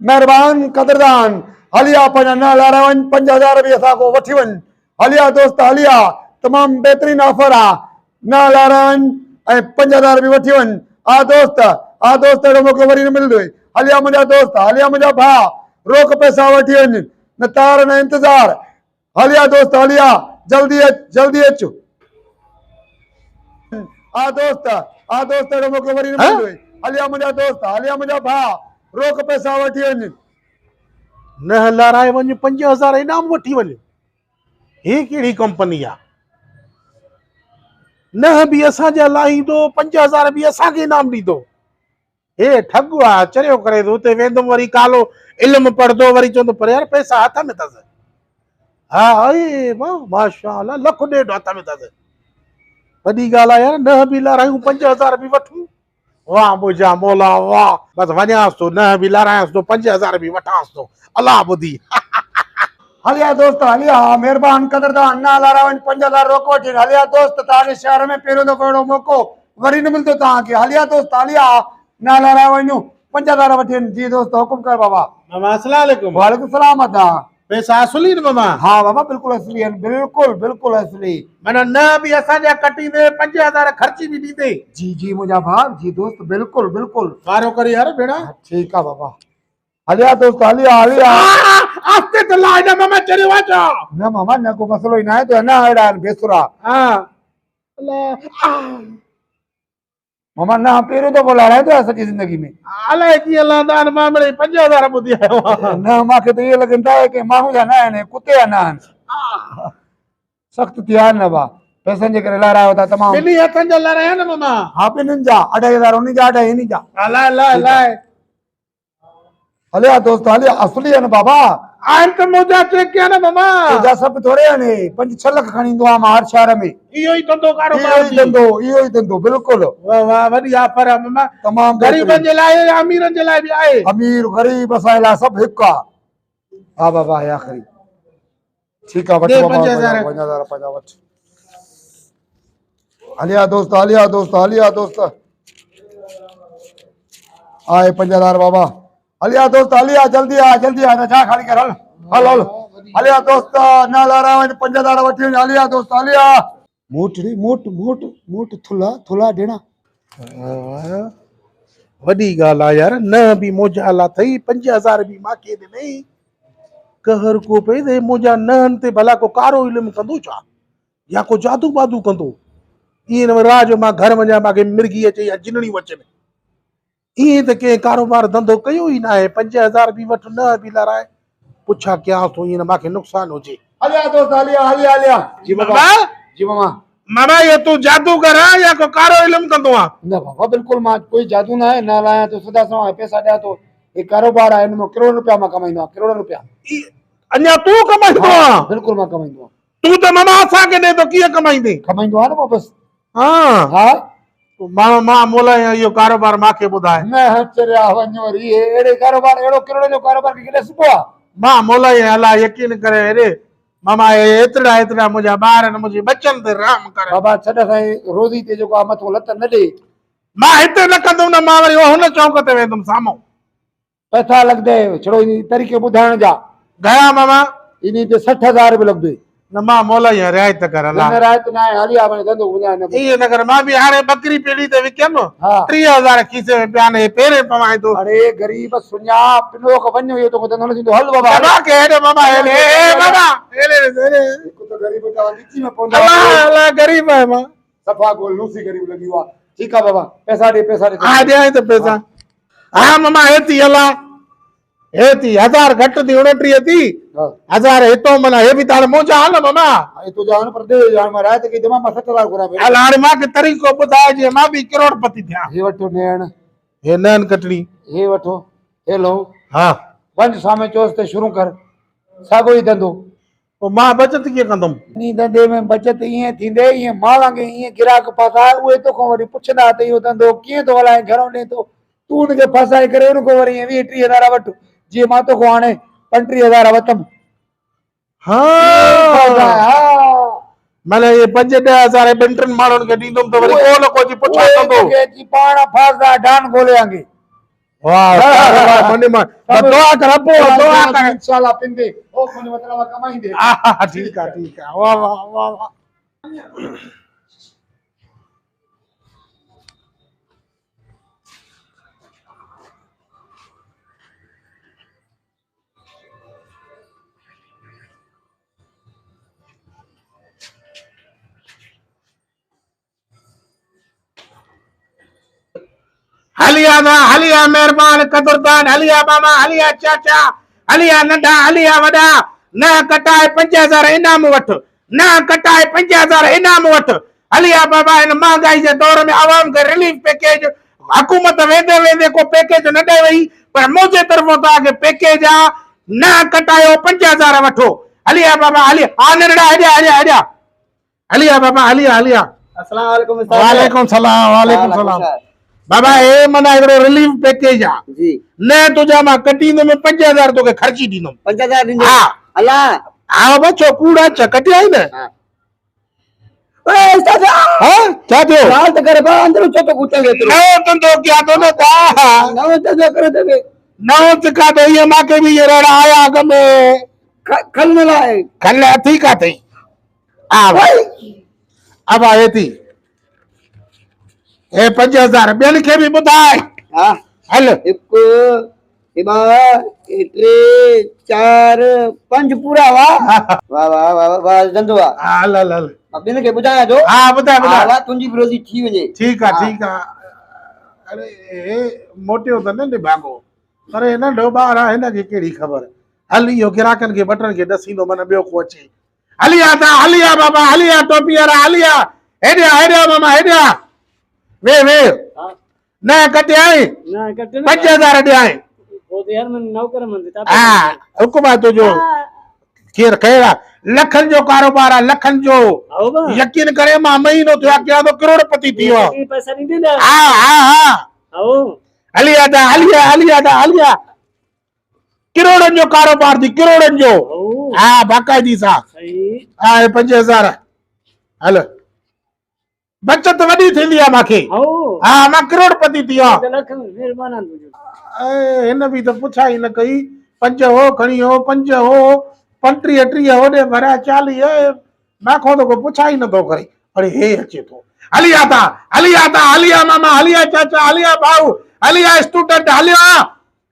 मेहरबान कदरदान हलिया पंजा न लारा वन 5000 भी असा को वठी वन हलिया दोस्त हलिया तमाम बेहतरीन ऑफर आ न लारा वन 5000 भी वठी वन आ दोस्त एड़ो मौको वरी न मिलदो हलिया मुंजा दोस्त हलिया मुंजा भा रोक पैसा वठी वन न तार न इंतजार हलिया दोस्त हलिया जल्दी अच आ दोस्त एड़ो मौको वरी न मिलदो हलिया मुंजा भा रोक पैसा वठी वन न लाराए वञ 5000 इनाम वठी वञ हे कहिड़ी कंपनी आहे न बि असांजा लाहींदो 5000 बि असांखे इनाम ॾींदो हे ठग आहे चरियो करे थो उते वेंदुमि वरी कालो इल्मु पढ़ंदो वरी चवंदो पर यार पैसा हथ में अथसि हा अरे वाह माशाअल्लाह लख ॾेढ हथ में अथसि वॾी ॻाल्हि आहे यार न बि लारायूं 5000 बि वठूं वाह मुंहिंजा मौला वाह बसि वञांसि थो न बि लारायांसि थो 5000 बि वठांसि थो अलाह ॿुधी हलिया दोस्त हलिया मेहरबान कदरदान ना लारा वन 5000 रोक वठी हलिया दोस्त तव्हांजे शहर में पहिरियों दफ़ो अहिड़ो मौक़ो वरी न मिलंदो तव्हांखे हलिया दोस्त हलिया ना लारा वञो 5000 वठी जी दोस्त हुकुम कर बाबा मामा अस्सलाम वालेकुम वालेकुम सलाम अदा पैसा असली न मामा हाँ बाबा बिल्कुल असली है बिल्कुल असली माना न बि असांजा कटींदे 5000 ख़र्ची बि ॾींदे जी मुंहिंजा भाउ जी दोस्त बिल्कुल वारो करे यार भेणा ठीक है बाबा हलिया दोस्त हलिया आस्ते तो लाए ना मामा चरियो वाचो न मामा न को मसलो ही ना है तो ना अड़ा बेसुरा हां मामा ना पहिरियों दफ़ो लारायो तो सॼी ज़िंदगी में अलाए कीअं लादान मामले 5000 ॿुधी आयो न मूंखे त इहो लॻंदा आहे की माण्हू जा न आहिनि कुते जा न आहिनि सख़्तु थी विया न बा पैसनि जे करे लारायो था तमामु ॿिन्ही हथनि जा लाराया न मामा हा ॿिन्हिनि जा 2500 उन जा 2.5 इन जा अलाए हलिया दोस्त हलिया असली है न बाबा आहिनि त मोजा चेक कया न मामा तुंहिंजा सभु थोरे आहिनि 5-6 लख खणी ईंदो आहियां मां हर शहर में इहो ई धंधो कारोबार इहो ई धंधो बिल्कुलु वाह वाह वॾी ऑफर आहे मामा तमामु ग़रीबनि जे लाइ या अमीरनि जे लाइ बि आहे अमीर गरीब असां लाइ सभु हिकु आहे हा बाबा आख़िरी ठीकु आहे वठो 5000 पंहिंजा वठ हलिया दोस्त आए 5000 बाबा हलिया दोस्त हलिया जल्दी आ न छा खाली कर हल हलिया दोस्त न लारा 5000 वठी हलिया दोस्त हलिया मोट थुला ॾेणा वॾी ॻाल्हि आहे यार न बि मोजा ला अथई 5000 बि मांखे ॾिनई कहर को पई ते मुंहिंजा नहनि ते भला को कारो इल्मु कंदो छा या को जादू बादू कंदो ईअं न राज मां घर वञा मूंखे मिर्गी अचे या जिनड़ियूं अचनि ईअं त कंहिं कारोबार धंधो कयो ई न आहे 5000 बि वठ न बि लाराए पुछा कयां थो ईअं न मूंखे नुक़सानु हुजे हलिया दोस्त हलिया जी बाबा मामा ये तू जादू कर या को कारो इल्मु कंदो आहे न बाबा बिल्कुल मां कोई जादू ना है ना लाया तो सदा सवा पैसा दिया तो एक कारोबार है इनमें करोड़ रुपया मां कमाईंदो करोड़ रुपया अञा तू कमाईंदो आहे बिल्कुल मां कमाईंदो तू त मामा असांखे ॾे तो कीअं कमाईंदे कमाईंदो आहे न बस हा मां मोला इहो कारोबार मूंखे ॿुधाए न चरिया वञो वरी अहिड़े कारोबार अहिड़ो करोड़ जो कारोबार केॾे सुबुह आहे मां मोला अला यकीन करे हेॾे मामा एतिरा मुंहिंजा ॿार आहिनि मुंहिंजे बचनि ते राम करे बाबा छॾ साईं रोज़ी ते जेको आहे मथो लत न ॾे मां हिते न कंदुमि न मां वरी हुन चौक ते वेंदुमि साम्हूं पैसा लॻंदे छड़ो इन तरीक़े ॿुधाइण जा गया मामा इन ते 60000 बि लॻंदे न मां मोला ई रिआयत कर अला रिआयत न आहे हली आ धंधो बुझाए न ईअं न कर मां बि हाणे बकरी पेड़ी ते विकियमि 30000 खीसे में पिया ने पेरे पवाए थो अरे गरीब सुञा पिनो को वञो इहो तो धंधो न थींदो हल बाबा बाबा के हेॾे मामा हेॾे बाबा हेॾे हिकु त गरीब का नीची में पवंदा अला गरीब आहे मां सफ़ा गोल लूसी गरीब लॻी हुआ ठीकु आहे बाबा पैसा ॾे हा ॾियां त पैसा हा मामा हेती हला हेती 1000 घटि थी 29 थी 1000 हितो माना हे बि ताण मोजा हाल मामा हितो जान पर दे यार मां रात के जमा 7000 घुरा पे हल हाणे मांखे तरीक़ो ॿुधाए जे मां बि करोड़पति थियां हे वठो नेण हे नैन कटड़ी हे वठो हे लो हा वंज सामे चोस ते शुरू कर सागो ई धंधो तो मां बचत कीअं कंदुमि नी धंधे में बचत ईअं थींदे ईअं माण्हुनि खे ईअं गिराक फासाए उहे तोखां वरी पुछंदा त इहो धंधो कीअं थो हलाए घणो ॾे थो तूं उनखे फसाए करे उनखां वरी 20-30 वठ जीअं मां तोखां हाणे 35,000 वठमि हा माना ये 5-10,000 ॿिनि टिनि माण्हुनि खे ॾींदुमि त वरी को न को जी पुछा कंदो पाण फासदा डान ॻोल्हियांगे वाह वाह मने मा दुआ कर अबो दुआ कर इंशाल्लाह पिंदे ओ कोने मतलब कमाईंदे ठीक है वाह वाह वाह वाह हलिया ना हलिया मेहरबान कदरदान हलिया मामा हलिया चाचा हलिया नंढा हलिया वॾा न कटाए 5000 इनाम वठ न कटाए 5000 इनाम वठ हलिया बाबा इन महांगाई जे दौर में आवाम खे रिलीफ पैकेज हुकूमत वेंदे वेंदे को पैकेज न ॾे वई पर मुंहिंजे तरफ़ों तव्हांखे पैकेज आहे न कटायो 5000 वठो हलिया बाबा हलिया हा नंढड़ा हेॾा हेॾा हेॾा हलिया बाबा हलिया हलिया अस्सलाम वालेकुम उस्ताद। वालेकुम सलाम बाबा हे मना हिकिड़ो रिलीफ पैकेज आहे जी न तुंहिंजा मां कटींदुमि 5000 तोखे ख़र्ची ॾींदुमि 5000 ॾींदे हा अल्लाह हा बच्चो कूड़ा च कटियाई न हां ओए उस्ताद हाँ छा थियो गाल त करे बा अंदर छो तो कुतंगे तू नओं धंधो कया तो न ता नव तो करे दे नओं तिका तो ये मांखे भी ये रड़ा आया अग में खल न लाए कल अथी का थई अब आए थी ए 5000 ॿियनि खे बि ॿुधाए हां हल एक इबा इतरे 4 5 पूरा वाह वाह वाह वाह वाह धंधो आ हल हल हल अब इनके बुझाया जो हा ॿुधाए ॿुधाए वाह तुंजी भी रोजी थी वने ठीक है अरे मोटियो त न भागो पर नंढो ॿार आहे हिनखे कहिड़ी ख़बर हल इहो ग्राहकनि खे बटन खे ॾसींदो माना ॿियो को अचे हलिया था हलिया बाबा हलिया टोपी वारा हलिया हेॾा हेॾा मामा हेॾा वे वे हां न कटे आए ना कटे 5000 ॾियाए वो तो यार मैं नौकर मन देता हा हुकुम आहे तुंहिंजो केर कहिड़ा लखनि जो कारोबार आहे लखनि जो आओ बा यकीन करे मां महीनो थियो आहे कया तो करोड़पति थी वियो ये पैसा नहीं देना हा हा हा आओ हलिया था हलिया हलिया था हलिया करोड़नि जो कारोबार थी करोड़नि जो आओ हा बाक़ाइदी सां सही हा 5000 हल बचत वॾी थींदी आहे मूंखे आओ हा मां करोड़पति थी वियो आहियां। लख मेहरबान तुझो हिन बि त पुछा ई न कई 5 हो खणी हो 5 हो 35 30 होॾे भरिया 40 माखो तो को पुछा ई नथो करे अरे हे अचे थो हलिया था हलिया मामा हलिया चाचा हलिया भाऊ हलिया स्टूडेंट हलिया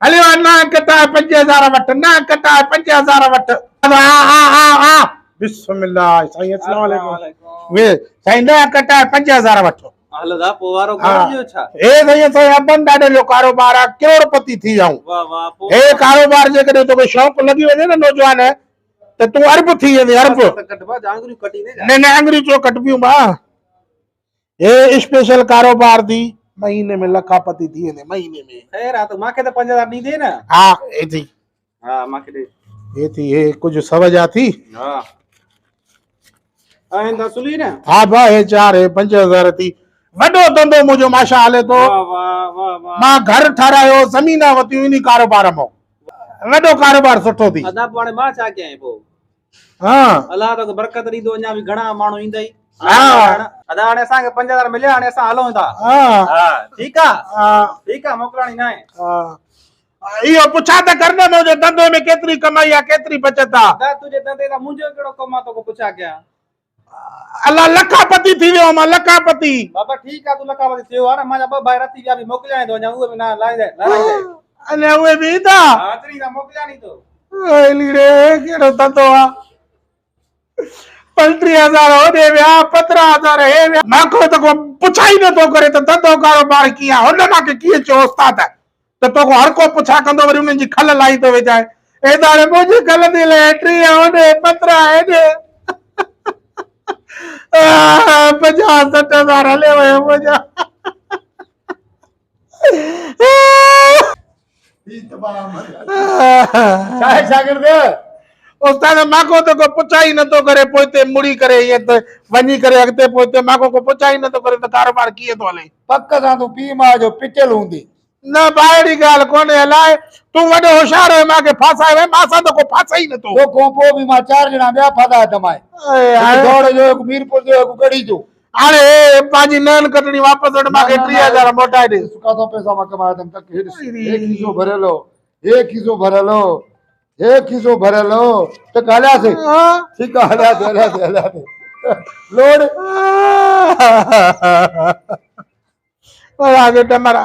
हलिया न कटाए 5000 वठ न कटाए 5000 वठ हा हा हा हा बिस्मिल्लाह साईं अस्सलाम वालेकुम वे साईं न कटाए 5000 वठो हलदा पोवारो हा जो छा हे साईं साईं अबन ॾाढे जो कारोबार आहे करोड़पति थी विया आहियूं वाह वाह पो हे कारोबार जे कॾहिं तोखे शौक़ लॻी वञे न नौजवान त तूं अरब थी वेंदे अरब कटबा जांगरू कटी ने न न अंग्रेजी छो कटबियूं बा हे स्पेशल कारोबार थी महीने में लखापति थी वेंदे महीने में खैर आ तो माके तो 5000 दी दे ना हा हे थी हां माके दे हे थी हे कुझु सवजा थी हां आइन दा सुली ना हा बा हे 4 हे 5000 थी वॾो धंधो मुंहिंजो माशा हले थो वाह वाह वाह वाह मां घर ठारायो ज़मीन वतियूं इन कारोबार मां वॾो कारोबार सुठो थी अदा पाणे मां छा कयां पो हा अल्लाह तो बरकत दी दो न्या भी घणा माण्हू ईंदई हां अदा हाणे असां खे 5000 मिलिया हाणे असां हलूं था हा हां ठीक आ हा मोकलाणी ना है हा इहो पुछा त कर न मुंहिंजे धंधे में केतिरी कमाई आहे केतिरी बचत आहे अदा तुझे धंधे दा मुंहिंजो कहिड़ो कम आहे तोखे पुछा कयां अल्लाह लखापति थी वियो मां लखापति बाबा ठीक आहे तू लखापति थियो आहे न मुंहिंजा ॿ भाई रती विया बि मोकिलियां थो अञा उहे बि न लाईंदे अने उहे बि ईंदा हाज़री दा मोकिलियां नी तो लीड़े कहिड़ो धंधो आहे 35000 होॾे विया 15000 हे विया मांखो त को पुछा ई नथो करे त धंधो कारोबार कीअं आहे हुन मांखे कीअं चयो उस्ताद त तोखे हर को पुछा कंदो वरी उन्हनि जी खल लाई थो विझाए हे त हाणे मुंहिंजी खल थी लहे 30 होॾे 15 हेॾे 50-60 हले वियो मुंहिंजा चाहे शागिर्द उस्ताद मांखो त को पुछा ई नथो करे पोइ हिते मुड़ी करे ईअं त वञी करे अॻिते पोइ हिते मांखो को पुछा ई नथो करे त कारोबार कीअं थो हले पक सां तूं पीउ मां जो पिचल हूंदी न ॿाहिरी ॻाल्हि कोन्हे अलाए तूं वॾो होशियार हुए मूंखे फासाए वए मां सां त को फासे ई नथो तो को पोइ बि मां 4 ॼणा ॿिया फादा दमाए हाणे दौड़ जो हिकु मीरपुर जो हिकु गढ़ी जो हाणे पंहिंजी नैन कटणी वापसि वटि मूंखे 3000 मोटाए ॾे काथो पैसा मां कमाया अथमि तक हे खीसो भरियल हो हे खीसो भरियल हो हे खीसो भरियल हो त हलियासीं ठीकु आहे हलियासीं लोड आगे टमरा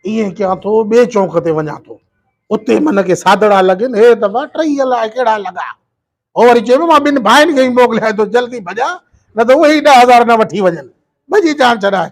ईअं कयां थो ॿिए चौंक ते वञा थो उते मन खे सादड़ा लॻनि हे दफ़ा 30 अलाए कहिड़ा लॻा हो वरी चयो मां ॿिनि भाइनि खे ई मोकिलियां थो जल्दी भॼा न त उहे ई 10,000 न वठी वञनि भॼी जान छॾाए